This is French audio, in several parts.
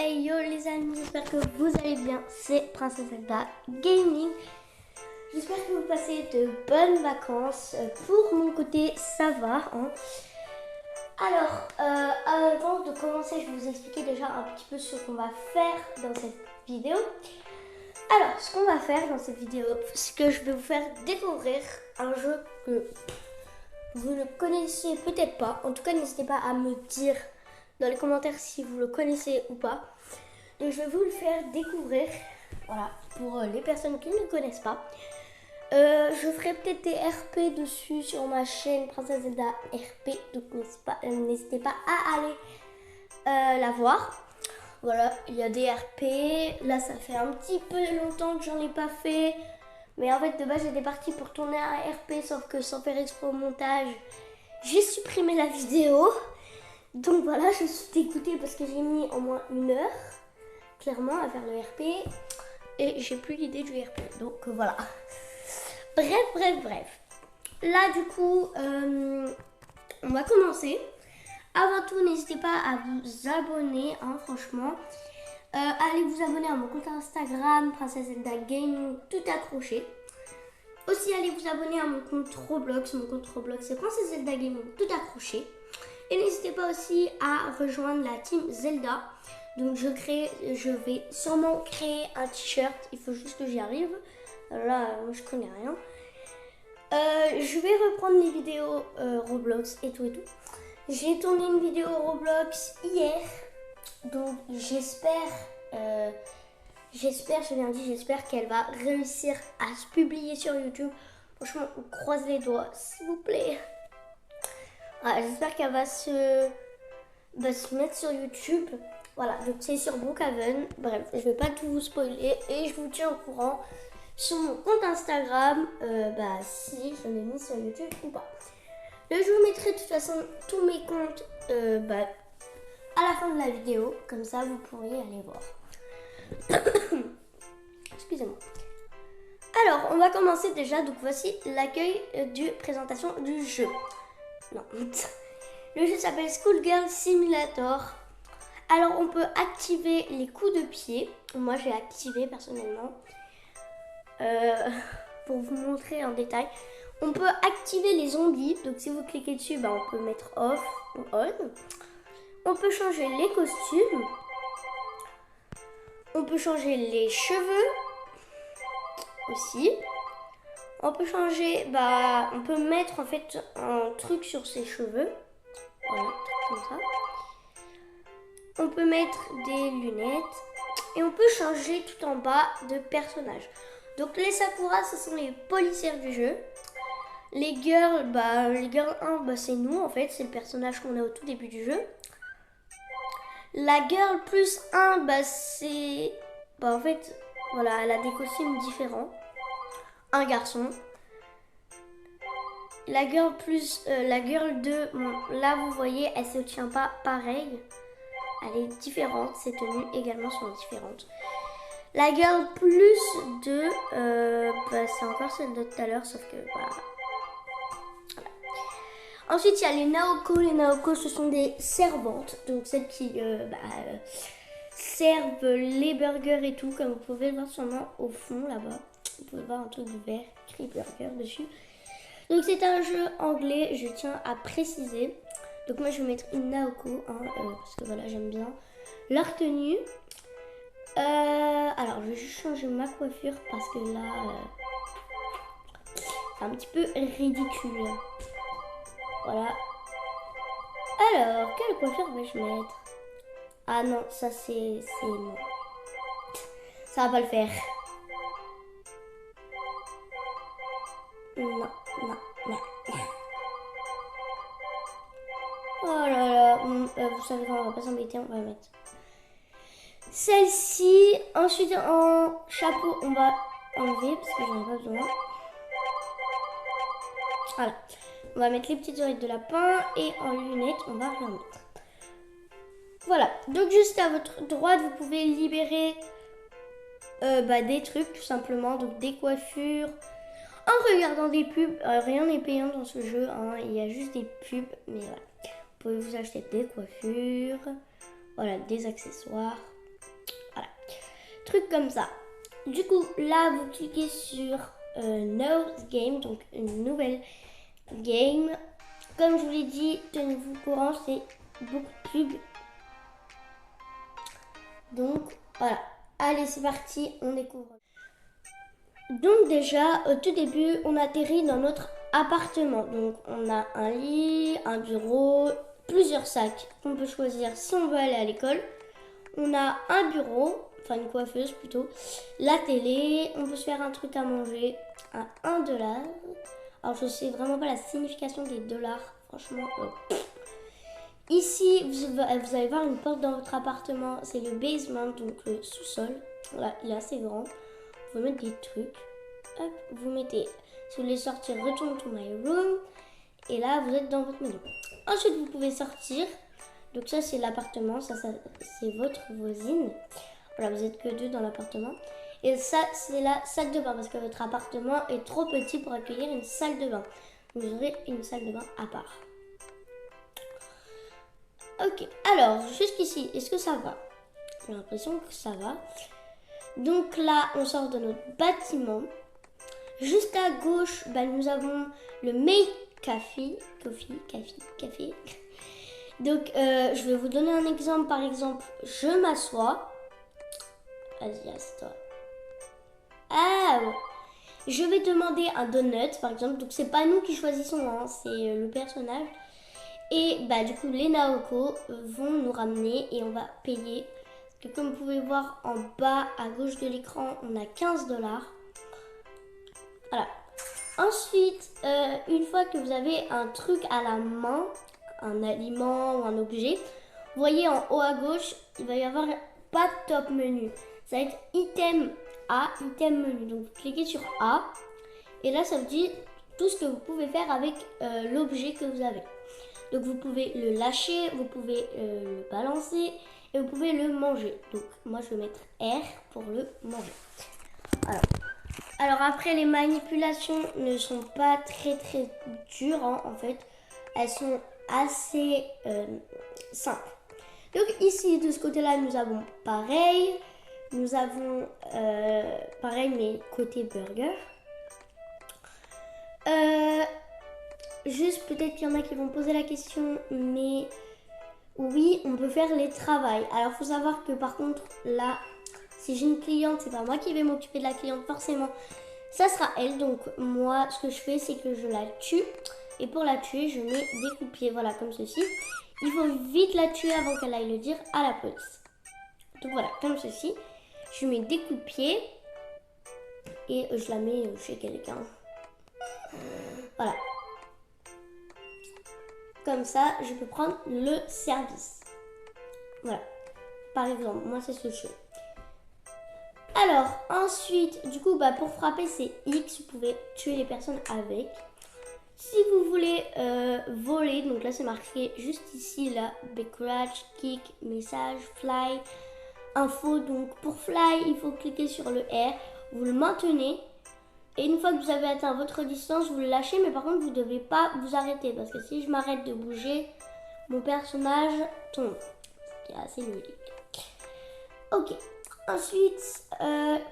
Hey yo les amis, j'espère que vous allez bien, c'est Princesse Zelda Gaming. J'espère que vous passez de bonnes vacances. Pour mon côté, ça va. Alors, avant de commencer, je vais vous expliquer déjà un petit peu ce qu'on va faire dans cette vidéo. Alors, ce qu'on va faire dans cette vidéo, c'est que je vais vous faire découvrir un jeu que vous ne connaissez peut-être pas. En tout cas, n'hésitez pas à me dire dans les commentaires si vous le connaissez ou pas. Donc je vais vous le faire découvrir, voilà, pour les personnes qui ne le connaissent pas. Je ferai peut-être des RP dessus sur ma chaîne Princesse Zelda RP, donc n'hésitez pas à aller la voir. Voilà, il y a des RP, là ça fait un petit peu longtemps que j'en ai pas fait. Mais en fait de base j'étais partie pour tourner un RP, sauf que sans faire exprès au montage, j'ai supprimé la vidéo. Donc voilà, je suis dégoûtée parce que j'ai mis au moins 1 heure, clairement, à faire le RP. Et j'ai plus l'idée du RP. Donc voilà. Bref. Là, du coup, on va commencer. Avant tout, n'hésitez pas à vous abonner, hein, franchement. Allez vous abonner à mon compte Instagram, Princesse Zelda Gaming, tout accroché. Aussi, allez vous abonner à mon compte Roblox. Mon compte Roblox, c'est Princesse Zelda Gaming, tout accroché. Et n'hésitez pas aussi à rejoindre la team Zelda. Donc je vais sûrement créer un t-shirt. Il faut juste que j'y arrive. Là, moi je connais rien. Je vais reprendre les vidéos Roblox et tout. J'ai tourné une vidéo Roblox hier. Donc j'espère qu'elle va réussir à se publier sur YouTube. Franchement, on croise les doigts, s'il vous plaît. J'espère qu'elle va se mettre sur YouTube. Voilà, donc c'est sur Brookhaven. Bref, je vais pas tout vous spoiler et je vous tiens au courant sur mon compte Instagram, si je l'ai mis sur YouTube ou pas. Là, je vous mettrai de toute façon tous mes comptes à la fin de la vidéo. Comme ça, vous pourrez aller voir. Excusez-moi. Alors, on va commencer déjà. Donc, voici l'accueil de présentation du jeu. Non. Le jeu s'appelle Schoolgirl Simulator. Alors on peut activer les coups de pied. Moi j'ai activé personnellement. Pour vous montrer en détail. On peut activer les zombies. Donc si vous cliquez dessus, on peut mettre off ou on. On peut changer les costumes. On peut changer les cheveux aussi. On peut changer, on peut mettre en fait un truc sur ses cheveux. Voilà, comme ça. On peut mettre des lunettes. Et on peut changer tout en bas de personnage. Donc les Sakura, ce sont les policières du jeu. Les girls, les girls 1, c'est nous en fait. C'est le personnage qu'on a au tout début du jeu. La girl plus 1, c'est... en fait, voilà, elle a des costumes différents. Un garçon. La girl 2, là vous voyez, elle se tient pas pareil. Elle est différente, ses tenues également sont différentes. La girl plus 2, c'est encore celle de tout à l'heure, sauf que voilà. Ensuite, il y a les Naoko. Les Naoko, ce sont des servantes, donc celles qui servent les burgers et tout, comme vous pouvez le voir sûrement au fond là-bas. Vous pouvez voir un truc vert écrit burger dessus. Donc c'est un jeu anglais, je tiens à préciser. Donc moi je vais mettre une Naoko, parce que voilà, j'aime bien leur tenue. Alors je vais juste changer ma coiffure parce que là c'est un petit peu ridicule. Voilà. Alors, quelle coiffure vais-je mettre? Ah non, ça c'est non. Ça va pas le faire. Non. Oh là là, vous savez quoi, on va pas s'embêter, on va mettre celle-ci. Ensuite, en chapeau, on va enlever parce que j'en ai pas besoin. Voilà, on va mettre les petites oreilles de lapin et en lunettes, on va rien mettre. Voilà, donc juste à votre droite, vous pouvez libérer des trucs tout simplement, donc des coiffures. En regardant des pubs, rien n'est payant dans ce jeu, il y a juste des pubs, mais voilà. Vous pouvez vous acheter des coiffures, voilà, des accessoires, trucs comme ça. Du coup, là, vous cliquez sur Now Game, donc une nouvelle game. Comme je vous l'ai dit, tenez-vous au courant, c'est beaucoup de pubs. Donc, voilà. Allez, c'est parti, on découvre. Donc déjà, au tout début, on atterrit dans notre appartement. Donc, on a un lit, un bureau, plusieurs sacs qu'on peut choisir si on veut aller à l'école. On a un bureau, enfin une coiffeuse plutôt, la télé, on peut se faire un truc à manger à 1 $. Alors je sais vraiment pas la signification des dollars, franchement. Ici, vous allez voir une porte dans votre appartement, c'est le basement, donc le sous-sol. Voilà, il est assez grand. Vous pouvez mettre des trucs. Hop, vous mettez, si vous voulez sortir, return to my room. Et là, vous êtes dans votre maison. Ensuite, vous pouvez sortir. Donc ça, c'est l'appartement. Ça c'est votre voisine. Voilà, vous êtes que 2 dans l'appartement. Et ça, c'est la salle de bain. Parce que votre appartement est trop petit pour accueillir une salle de bain. Donc, vous aurez une salle de bain à part. Ok, alors, jusqu'ici, est-ce que ça va? J'ai l'impression que ça va. Donc là, on sort de notre bâtiment. Juste à gauche, nous avons le Make Café. Donc, je vais vous donner un exemple. Par exemple, je m'assois. Vas-y, assieds-toi. Ah, je vais demander un donut, par exemple. Donc, c'est pas nous qui choisissons, hein, c'est le personnage. Et du coup, les Naoko vont nous ramener et on va payer. Parce que comme vous pouvez voir en bas à gauche de l'écran, on a 15 $. Voilà. Ensuite, une fois que vous avez un truc à la main, un aliment ou un objet, vous voyez en haut à gauche, il va y avoir pas de top menu. Ça va être item A, item menu. Donc vous cliquez sur A et là ça vous dit tout ce que vous pouvez faire avec l'objet que vous avez. Donc vous pouvez le lâcher, vous pouvez le balancer et vous pouvez le manger. Donc moi je vais mettre R pour le manger. Alors après, les manipulations ne sont pas très dures, hein, en fait. Elles sont assez simples. Donc ici, de ce côté-là, nous avons pareil. Nous avons pareil, mais côté burger. Juste, peut-être qu'il y en a qui vont poser la question, mais oui, on peut faire les travails. Alors, il faut savoir que par contre, là, si j'ai une cliente, c'est pas moi qui vais m'occuper de la cliente forcément, ça sera elle. Donc moi, ce que je fais, c'est que je la tue. Et pour la tuer, je mets des coups de pied, voilà, comme ceci. Il faut vite la tuer avant qu'elle aille le dire à la police. Donc voilà, comme ceci. Je mets des coups de pied et je la mets chez quelqu'un. Voilà. Comme ça, je peux prendre le service. Voilà. Par exemple, moi, c'est ce que je fais. Alors, ensuite, du coup, pour frapper, c'est X. Vous pouvez tuer les personnes avec. Si vous voulez voler, donc là, c'est marqué juste ici, là, Scratch, Kick, Message, Fly, Info. Donc, pour Fly, il faut cliquer sur le R. Vous le maintenez. Et une fois que vous avez atteint votre distance, vous le lâchez. Mais par contre, vous ne devez pas vous arrêter. Parce que si je m'arrête de bouger, mon personnage tombe. C'est assez logique. Ok. Ensuite,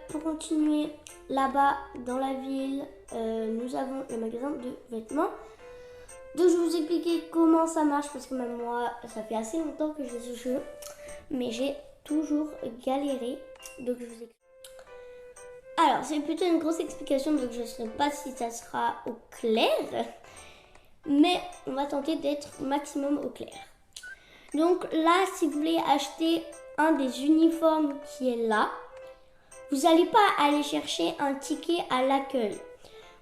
pour continuer, là-bas dans la ville, nous avons le magasin de vêtements. Donc je vais vous expliquer comment ça marche parce que même moi, ça fait assez longtemps que je fais ce jeu, mais j'ai toujours galéré. Donc je vous explique. Alors c'est plutôt une grosse explication, donc je ne sais pas si ça sera au clair, mais on va tenter d'être maximum au clair. Donc là, si vous voulez acheter un des uniformes qui est là, vous n'allez pas aller chercher un ticket à l'accueil.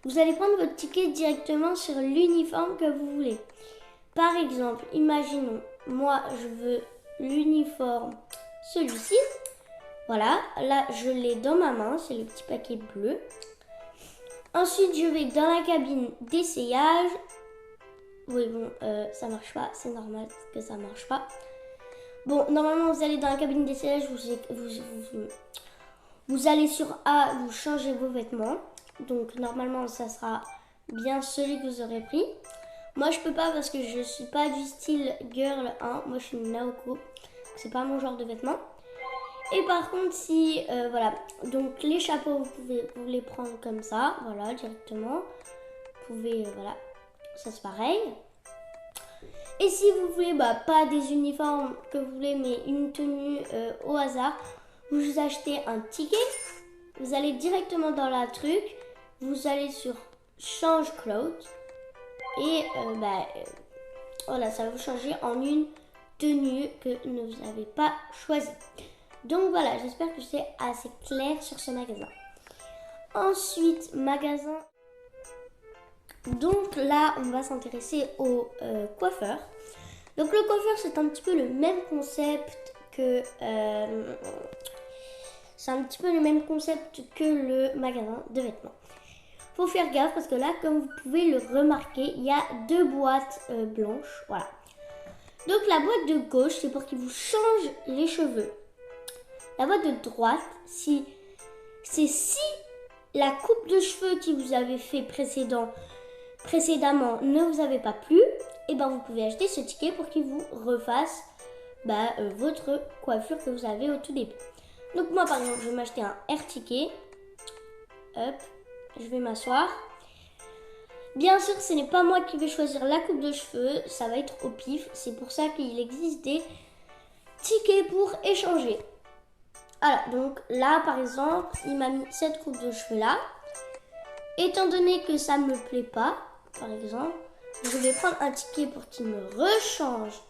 Vous allez prendre votre ticket directement sur l'uniforme que vous voulez. Par exemple, imaginons, moi je veux l'uniforme, celui-ci. Voilà, là je l'ai dans ma main, c'est le petit paquet bleu. Ensuite, je vais dans la cabine d'essayage. Oui, bon, ça marche pas, c'est normal que ça marche pas. Bon, normalement, vous allez dans la cabine d'essayage, vous allez sur A, vous changez vos vêtements. Donc, normalement, ça sera bien celui que vous aurez pris. Moi, je peux pas parce que je suis pas du style girl 1. Moi, je suis une Naoko. C'est pas mon genre de vêtements. Et par contre, si, voilà, donc les chapeaux, vous pouvez vous les prendre comme ça, voilà, directement. Vous pouvez, voilà, ça c'est pareil. Et si vous voulez, pas des uniformes que vous voulez, mais une tenue au hasard, vous achetez un ticket, vous allez directement dans la truc, vous allez sur Change Clothes, et voilà, ça va vous changer en une tenue que vous n'avez pas choisie. Donc voilà, j'espère que c'est assez clair sur ce magasin. Ensuite, magasin. Donc là, on va s'intéresser au coiffeur. Donc le coiffeur, c'est un petit peu le même concept que le magasin de vêtements. Faut faire gaffe parce que là, comme vous pouvez le remarquer, il y a deux boîtes blanches. Voilà. Donc la boîte de gauche, c'est pour qu'il vous change les cheveux. La boîte de droite, c'est si la coupe de cheveux qui vous avez fait précédemment ne vous avait pas plu, et ben vous pouvez acheter ce ticket pour qu'il vous refasse votre coiffure que vous avez au tout début. Donc moi par exemple, je vais m'acheter un air ticket. Hop, je vais m'asseoir. Bien sûr, ce n'est pas moi qui vais choisir la coupe de cheveux, ça va être au pif. C'est pour ça qu'il existe des tickets pour échanger. Voilà, donc là par exemple, il m'a mis cette coupe de cheveux là. Étant donné que ça ne me plaît pas, par exemple, je vais prendre un ticket pour qu'il me rechange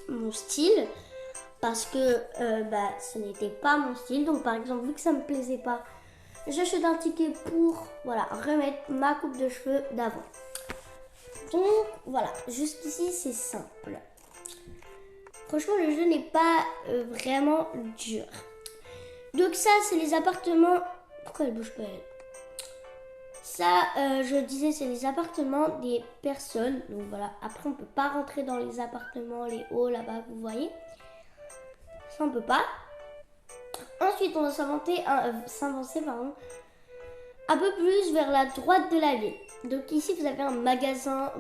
mon style. Parce que ce n'était pas mon style. Donc par exemple, vu que ça ne me plaisait pas, j'achète un ticket pour remettre ma coupe de cheveux d'avant. Donc voilà, jusqu'ici c'est simple. Franchement, le jeu n'est pas vraiment dur. Donc ça, c'est les appartements. Pourquoi elle bouge pas elle? Ça, je disais, c'est les appartements des personnes. Donc voilà, après on peut pas rentrer dans les appartements, les hauts là-bas, vous voyez. Ça on peut pas. Ensuite, on va s'avancer un peu plus vers la droite de la ville. Donc ici, vous avez un magasin,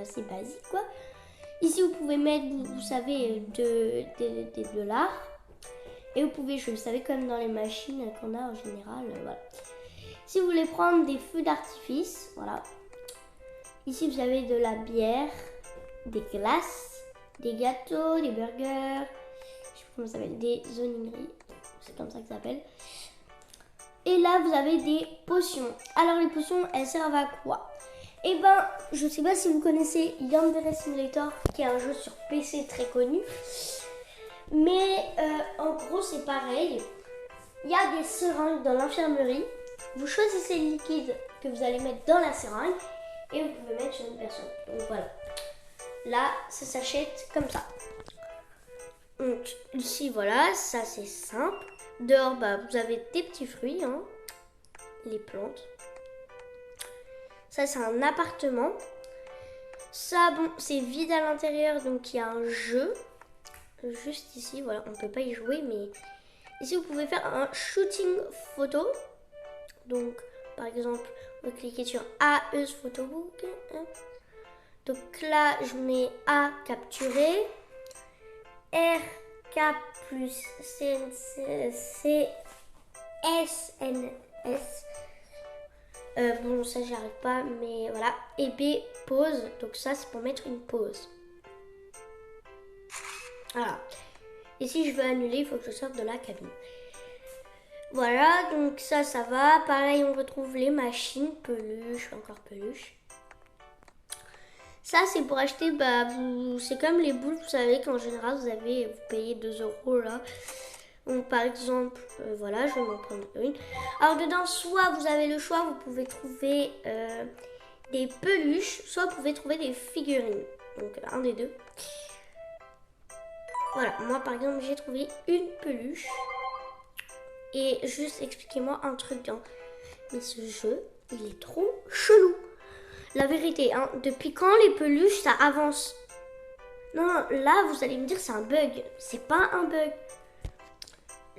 assez basique quoi. Ici, vous pouvez mettre, vous savez, des dollars. Et vous pouvez, vous savez, comme dans les machines qu'on a en général, voilà. Si vous voulez prendre des feux d'artifice, voilà. Ici, vous avez de la bière, des glaces, des gâteaux, des burgers, je sais pas comment ça s'appelle, des onineries, c'est comme ça que ça s'appelle. Et là, vous avez des potions. Alors, les potions, elles servent à quoi? Eh ben, je sais pas si vous connaissez Yandere Simulator, qui est un jeu sur PC très connu. Mais en gros, c'est pareil. Il y a des seringues dans l'infirmerie. Vous choisissez le liquide que vous allez mettre dans la seringue et vous pouvez mettre sur une personne. Donc voilà. Là, ça s'achète comme ça. Donc ici, voilà, ça c'est simple. Dehors, vous avez des petits fruits, hein, les plantes. Ça, c'est un appartement. Ça, bon, c'est vide à l'intérieur, donc il y a un jeu. Juste ici, voilà, on ne peut pas y jouer, mais ici, vous pouvez faire un shooting photo. Donc, par exemple, vous cliquez sur AES Photobook. Donc là, je mets A capturer. RK plus CNS. Bon, ça, j'y arrive pas, mais voilà. Et B, pause. Donc ça, c'est pour mettre une pause. Voilà. Et si je veux annuler, il faut que je sorte de la cabine. Voilà, donc ça va. Pareil, on retrouve les machines, peluches, encore peluches. Ça, c'est pour acheter, c'est comme les boules, vous savez qu'en général, vous payez 2 € là. Donc, par exemple, voilà, je vais m'en prendre une. Alors, dedans, soit vous avez le choix, vous pouvez trouver des peluches, soit vous pouvez trouver des figurines. Donc, un des deux. Voilà, moi, par exemple, j'ai trouvé une peluche. Et juste, expliquez-moi un truc, hein. Mais ce jeu, il est trop chelou. La vérité, hein, depuis quand les peluches, ça avance? Non, là, vous allez me dire, c'est un bug. C'est pas un bug.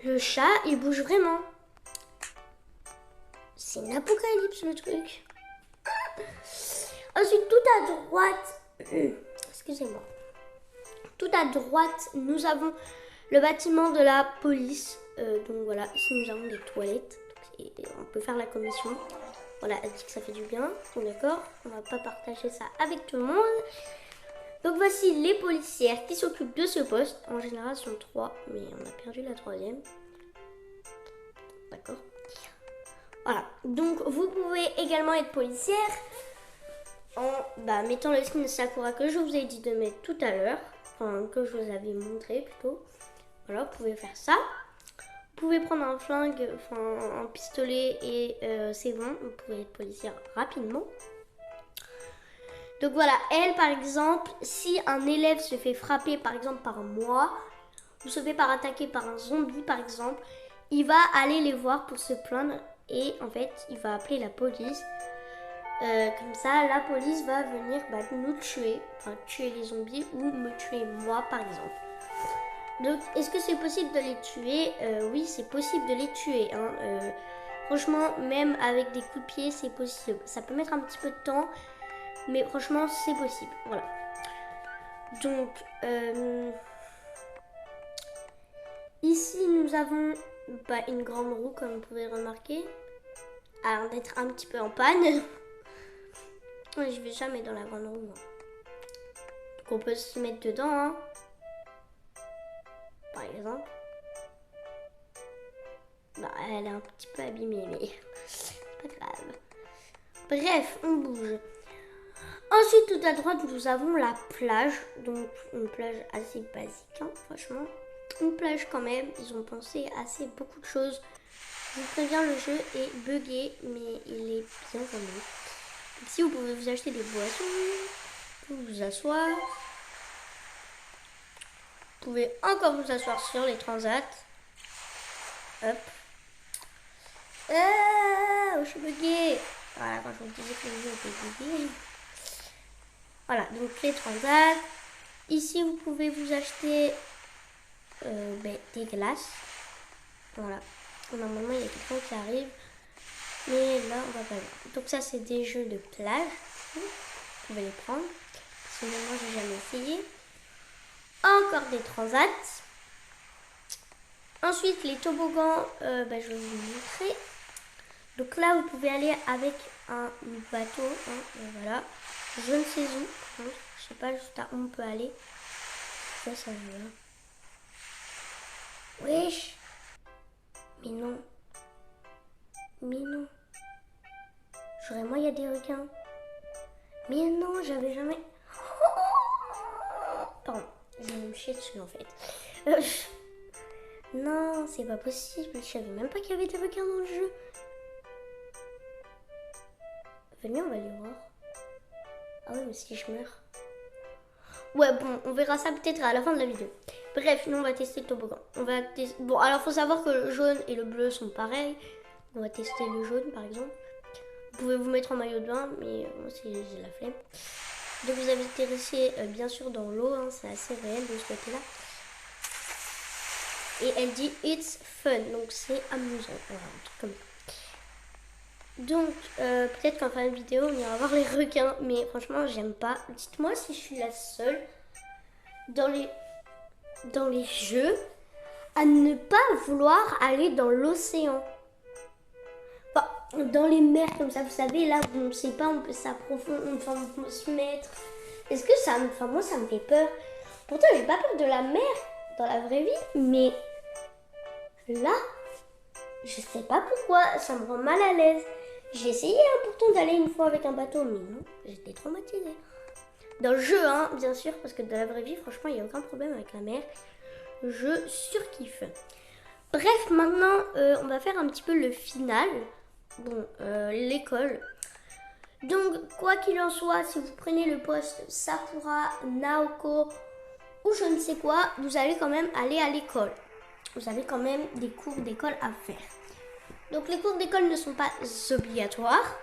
Le chat, il bouge vraiment. C'est une apocalypse, le truc. Ensuite, tout à droite... Excusez-moi. Tout à droite, nous avons le bâtiment de la police. Donc voilà, ici nous avons des toilettes. On peut faire la commission. Voilà, elle dit que ça fait du bien. Bon, d'accord, on va pas partager ça avec tout le monde. Donc voici les policières qui s'occupent de ce poste. En général, ce sont 3, mais on a perdu la 3e. D'accord. Voilà, donc vous pouvez également être policière en mettant le skin de Sakura que je vous ai dit de mettre tout à l'heure. Enfin, que je vous avais montré plutôt. Voilà, vous pouvez faire ça. Vous pouvez prendre un flingue, un pistolet et c'est bon, vous pouvez être policière rapidement. Donc voilà, elle par exemple, si un élève se fait frapper par exemple par moi, ou se fait attaquer par un zombie par exemple, il va aller les voir pour se plaindre et en fait il va appeler la police. Comme ça, la police va venir nous tuer, enfin tuer les zombies ou me tuer moi par exemple. Donc, est-ce que c'est possible de les tuer? Oui, c'est possible de les tuer. Hein. Franchement, même avec des coups de pied, c'est possible. Ça peut mettre un petit peu de temps, mais franchement, c'est possible. Voilà. Donc, ici, nous avons une grande roue, comme vous pouvez remarquer. Alors, d'être un petit peu en panne. Je vais jamais dans la grande roue. Hein. Donc, on peut se mettre dedans, hein. Par exemple. Elle est un petit peu abîmée, mais c'est pas grave. Bref, on bouge. Ensuite, tout à droite, nous avons la plage. Donc, une plage assez basique, hein, franchement. Une plage quand même. Ils ont pensé assez beaucoup de choses. Je vous préviens, le jeu est buggé, mais il est bien quand même. Ici, vous pouvez vous acheter des boissons. Vous pouvez vous asseoir. Vous pouvez encore vous asseoir sur les transats. Hop. Je suis buguée. Voilà, quand je vous disais que le jeu était bugué. Voilà, donc les transats. Ici, vous pouvez vous acheter des glaces. Voilà. Normalement, il y a quelqu'un qui arrive. Mais là, on va pas voir. Donc ça, c'est des jeux de plage. Vous pouvez les prendre. Sinon, moi, j'ai jamais essayé. Encore des transats. Ensuite, les toboggans, je vais vous montrer. Donc là, vous pouvez aller avec un bateau. Hein, voilà. Je ne sais où. Hein, je sais pas juste où on peut aller. Ça va. Wesh. Mais non. Mais non. J'aurais moi, il y a des requins. Mais non, j'avais jamais... Pardon, je vais me chier dessus en fait. Non, c'est pas possible. Je savais même pas qu'il y avait des requins dans le jeu. Venez, on va les voir. Ah ouais, mais si je meurs. Ouais, bon, on verra ça peut-être à la fin de la vidéo. Bref, nous on va tester le toboggan. Bon, alors faut savoir que le jaune et le bleu sont pareils. On va tester le jaune par exemple. Vous pouvez vous mettre en maillot de bain, mais moi j'ai la flemme. Donc vous avez atterrissé bien sûr dans l'eau, hein, c'est assez réel de ce côté-là. Et elle dit it's fun, donc c'est amusant, voilà, un truc comme ça. Donc peut-être qu'en fin de vidéo on ira voir les requins, mais franchement j'aime pas. Dites-moi si je suis la seule dans les jeux à ne pas vouloir aller dans l'océan. Dans les mers comme ça, vous savez, là où on ne sait pas, on peut s'approfondir, on peut se mettre. Est-ce que ça me... Enfin, moi, ça me fait peur. Pourtant, j'ai pas peur de la mer dans la vraie vie, mais là, je sais pas pourquoi, ça me rend mal à l'aise. J'ai essayé pourtant d'aller une fois avec un bateau, mais non, j'étais traumatisée. Dans le jeu, hein, bien sûr, parce que dans la vraie vie, franchement, il n'y a aucun problème avec la mer. Je surkiffe. Bref, maintenant, on va faire un petit peu le final. Bon, l'école. Donc, quoi qu'il en soit, si vous prenez le poste Sakura, Naoko ou je ne sais quoi, vous allez quand même aller à l'école. Vous avez quand même des cours d'école à faire. Donc, les cours d'école ne sont pas obligatoires.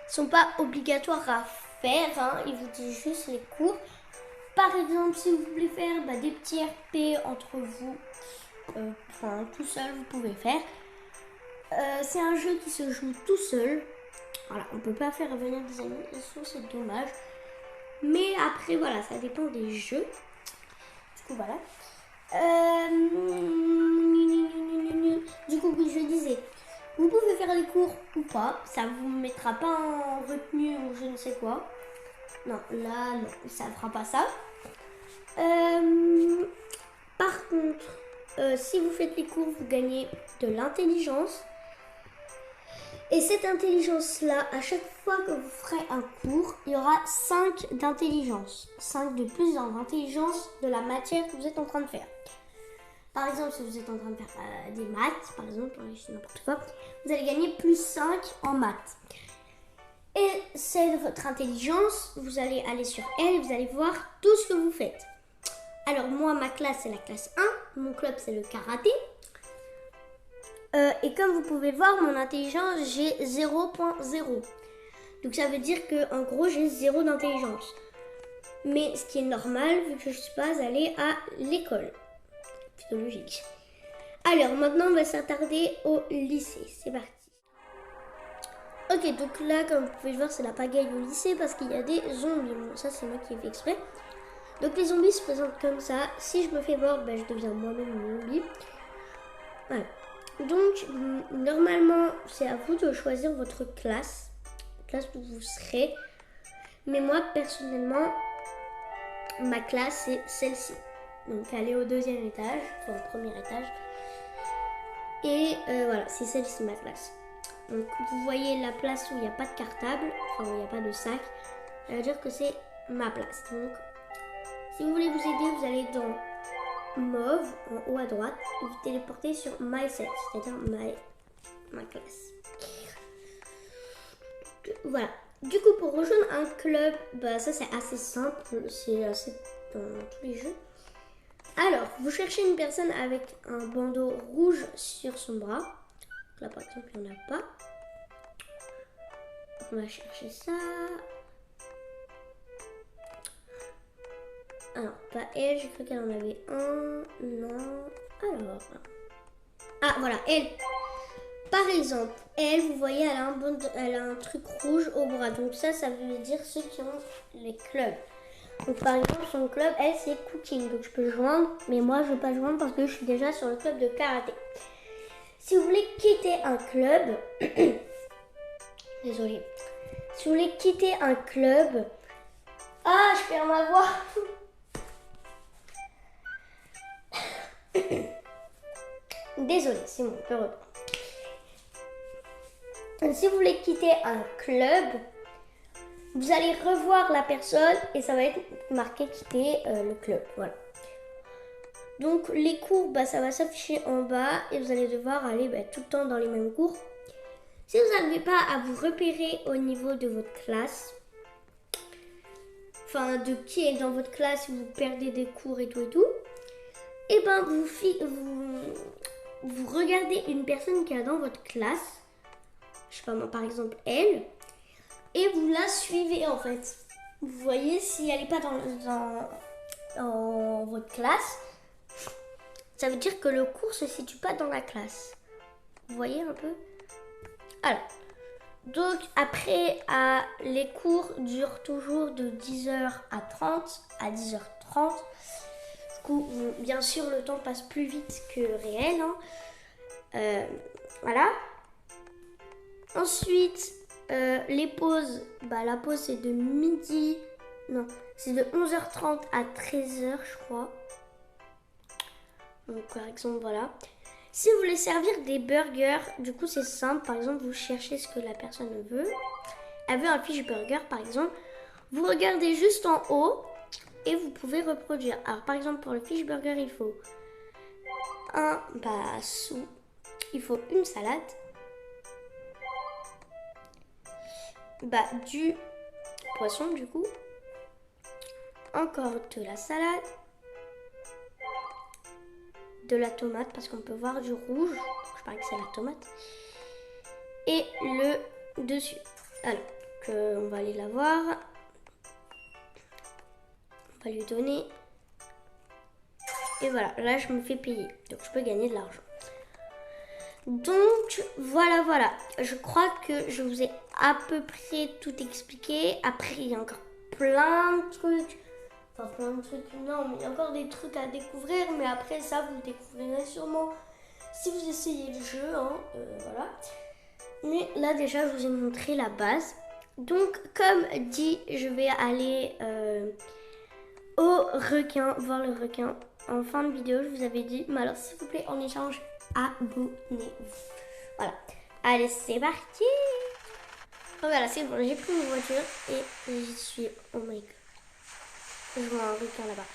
Ils ne sont pas obligatoires à faire. Hein. Ils vous disent juste les cours. Par exemple, si vous voulez faire des petits RP entre vous, tout seul, vous pouvez faire. C'est un jeu qui se joue tout seul. Voilà, on peut pas faire venir des amis, c'est dommage. Mais après, voilà, ça dépend des jeux. Du coup, voilà. Du coup, oui, je disais, vous pouvez faire les cours ou pas. Ça vous mettra pas en retenue ou je ne sais quoi. Non, là, non, ça ne fera pas ça. Par contre, si vous faites les cours, vous gagnez de l'intelligence. Et cette intelligence-là, à chaque fois que vous ferez un cours, il y aura 5 d'intelligence. 5 de plus dans l'intelligence de la matière que vous êtes en train de faire. Par exemple, si vous êtes en train de faire des maths, par exemple, n'importe quoi, vous allez gagner plus 5 en maths. Et c'est votre intelligence, vous allez aller sur elle et vous allez voir tout ce que vous faites. Alors moi, ma classe, c'est la classe 1, mon club, c'est le karaté. Et comme vous pouvez voir, mon intelligence, j'ai 0.0. Donc ça veut dire que en gros, j'ai 0 d'intelligence. Mais ce qui est normal, vu que je ne suis pas allée à l'école. Plutôt logique. Alors, maintenant, on va s'attarder au lycée. C'est parti. Ok, donc là, comme vous pouvez le voir, c'est la pagaille au lycée parce qu'il y a des zombies. Bon, ça, c'est moi qui ai fait exprès. Donc, les zombies se présentent comme ça. Si je me fais voir, ben, je deviens moi-même un zombie. Voilà. Donc, normalement, c'est à vous de choisir votre classe. La classe où vous serez. Mais moi, personnellement, ma classe, c'est celle-ci. Donc, aller au 2e étage, enfin au 1er étage. Et voilà, c'est celle-ci ma classe. Donc, vous voyez la place où il n'y a pas de cartable, enfin où il n'y a pas de sac. Ça veut dire que c'est ma place. Donc, si vous voulez vous aider, vous allez dans mauve, en haut à droite, et vous téléportez sur My Set, c'est-à-dire ma classe. Voilà. Du coup, pour rejoindre un club, bah, ça c'est assez simple, c'est assez dans tous les jeux. Alors, vous cherchez une personne avec un bandeau rouge sur son bras. Là, par exemple, il n'y en a pas. On va chercher ça. Alors, pas elle, j'ai cru qu'elle en avait un. Non. Alors. Ah, voilà, elle. Par exemple, elle, vous voyez, elle a un truc rouge au bras. Donc ça veut dire ceux qui ont les clubs. Donc par exemple, son club, elle, c'est cooking. Donc je peux joindre, mais moi, je ne veux pas joindre parce que je suis déjà sur le club de karaté. Si vous voulez quitter un club... Désolée. Si vous voulez quitter un club... Ah, je perds ma voix. Désolée, c'est bon, on peut reprendre. Si vous voulez quitter un club, vous allez revoir la personne et ça va être marqué quitter le club. Voilà. Donc les cours, bah, ça va s'afficher en bas et vous allez devoir aller tout le temps dans les mêmes cours. Si vous n'arrivez pas à vous repérer au niveau de votre classe, enfin de qui est dans votre classe, si vous perdez des cours et tout, et ben vous regardez une personne qui est dans votre classe, je sais pas moi, par exemple elle, et vous la suivez en fait. Vous voyez si elle n'est pas dans votre classe, ça veut dire que le cours se situe pas dans la classe. Vous voyez un peu? Alors, donc après, les cours durent toujours de 10h à 30 à 10h30. Du coup, bien sûr, le temps passe plus vite que réel. Hein. Voilà. Ensuite, les pauses, la pause c'est de midi, non, c'est de 11h30 à 13h je crois. Donc par exemple, voilà. Si vous voulez servir des burgers, du coup c'est simple, par exemple vous cherchez ce que la personne veut. Elle veut un fish burger par exemple. Vous regardez juste en haut et vous pouvez reproduire. Alors par exemple pour le fish burger il faut il faut une salade. Du poisson du coup, encore de la salade, de la tomate parce qu'on peut voir du rouge, je parie que c'est la tomate, et le dessus. Alors, on va aller la voir, on va lui donner, et voilà, là je me fais payer, donc je peux gagner de l'argent. Donc voilà, je crois que je vous ai à peu près tout expliqué. Après il y a encore plein de trucs. Enfin, plein de trucs, non, mais il y a encore des trucs à découvrir. Mais après ça, vous le découvrirez sûrement si vous essayez le jeu. Hein, voilà. Mais là, déjà, je vous ai montré la base. Donc, comme dit, je vais aller au requin, voir le requin en fin de vidéo. Je vous avais dit. Mais alors, s'il vous plaît, en échange, abonnez-vous. Voilà. Allez, c'est parti. Oh, voilà, c'est bon. J'ai pris une voiture et j'y suis. Oh my god. Je vois un requin là-bas.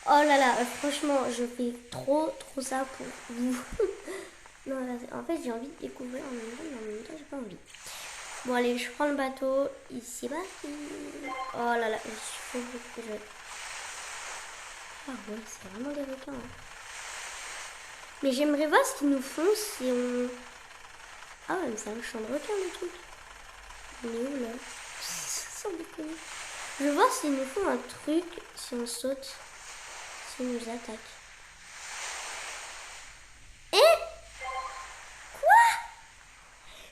Oh là là, franchement, je fais trop ça pour vous. Non, là, en fait, j'ai envie de découvrir en même temps, mais en même temps, j'ai pas envie. Bon, allez, je prends le bateau. Ici, parti. Oh là là, je suis beaucoup de jeux. Ah ouais, c'est vraiment des requins. Hein. Mais j'aimerais voir ce qu'ils nous font si on... Ah ouais, mais c'est un champ de requins, le truc. Il est où, là? Sans déconner. Je veux voir s'ils nous font un truc, si on saute, s'ils nous attaquent.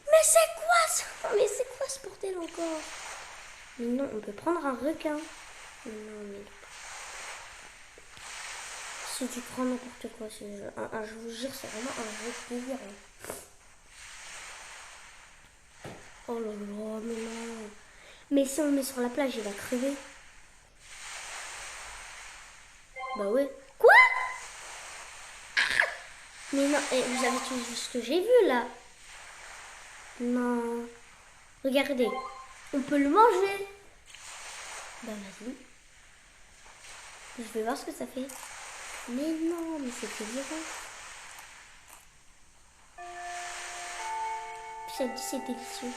Mais c'est quoi ça? Mais c'est quoi ce bordel encore? Mais non, on peut prendre un requin. Mais non, mais... Si tu prends n'importe quoi, ce jeu. Je vous jure, c'est vraiment un jeu délirant. Oh là là, mais non. Mais si on le met sur la plage, il va crever. Bah ouais. Quoi? Mais non, vous avez tout vu ce que j'ai vu là? Non. Regardez. On peut le manger. Bah vas-y. Je vais voir ce que ça fait. Mais non, mais c'est délirant. Puis elle dit c'est délicieux.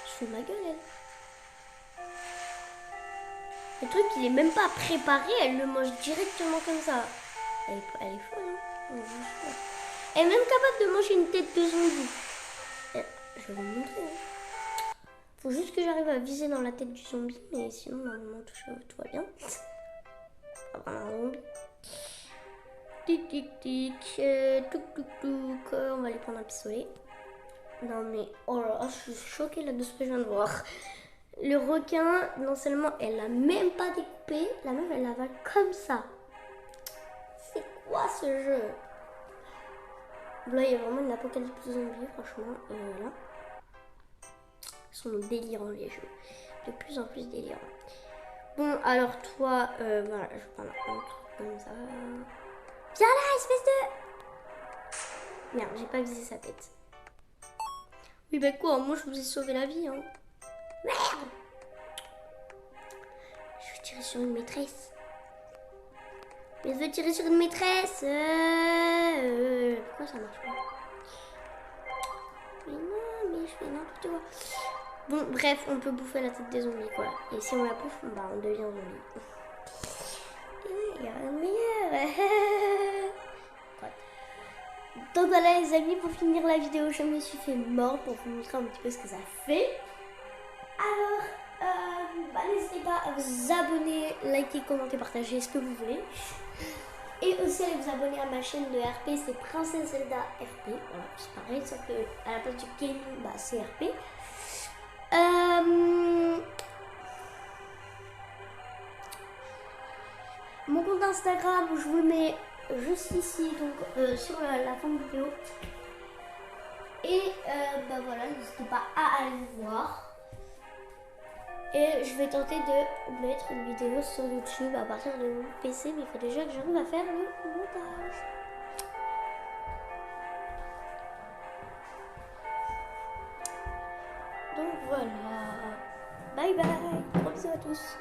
Je fais ma gueule, elle. Le truc, il est même pas préparé, elle le mange directement comme ça. Elle est folle, hein. Elle est même capable de manger une tête de zombie. Je vais vous montrer. Hein. Faut juste que j'arrive à viser dans la tête du zombie, mais sinon, normalement, tout va bien. Un zombie. Tic tic tic, touc touc touc. On va aller prendre un pistolet. Non mais, oh là là, je suis choquée là de ce que je viens de voir. Le requin, non seulement elle l'a même pas découpé, la meuf elle l'avale comme ça. C'est quoi ce jeu? Là il y a vraiment une apocalypse zombie, franchement. Là. Ils sont délirants les jeux. De plus en plus délirants. Bon alors toi, voilà, je prends un truc comme ça. Viens là, espèce de... Merde, j'ai pas visé sa tête. Oui bah quoi, moi je vous ai sauvé la vie hein. Merde. Je veux tirer sur une maîtresse. Mais je veux tirer sur une maîtresse. Pourquoi ça marche pas? Mais non, mais je fais n'importe quoi. Bon, bref, on peut bouffer la tête des zombies quoi. Et si on la bouffe, bah on devient zombie. Il y a rien de meilleur. Donc voilà les amis, pour finir la vidéo, je me suis fait mort pour vous montrer un petit peu ce que ça fait. Alors, n'hésitez pas à vous abonner, liker, commenter, partager ce que vous voulez. Et aussi allez vous abonner à ma chaîne de RP, c'est Princesse Zelda RP. Voilà, c'est pareil, sauf que à la place du gaming, bah, c'est RP. Mon compte Instagram, je vous le mets juste ici, donc sur la fin de vidéo. Et bah voilà, n'hésitez pas à aller voir. Et je vais tenter de mettre une vidéo sur YouTube à partir de mon PC, mais il faut déjà que j'arrive à faire le montage. Donc voilà. Bye bye. Gros bisous à tous.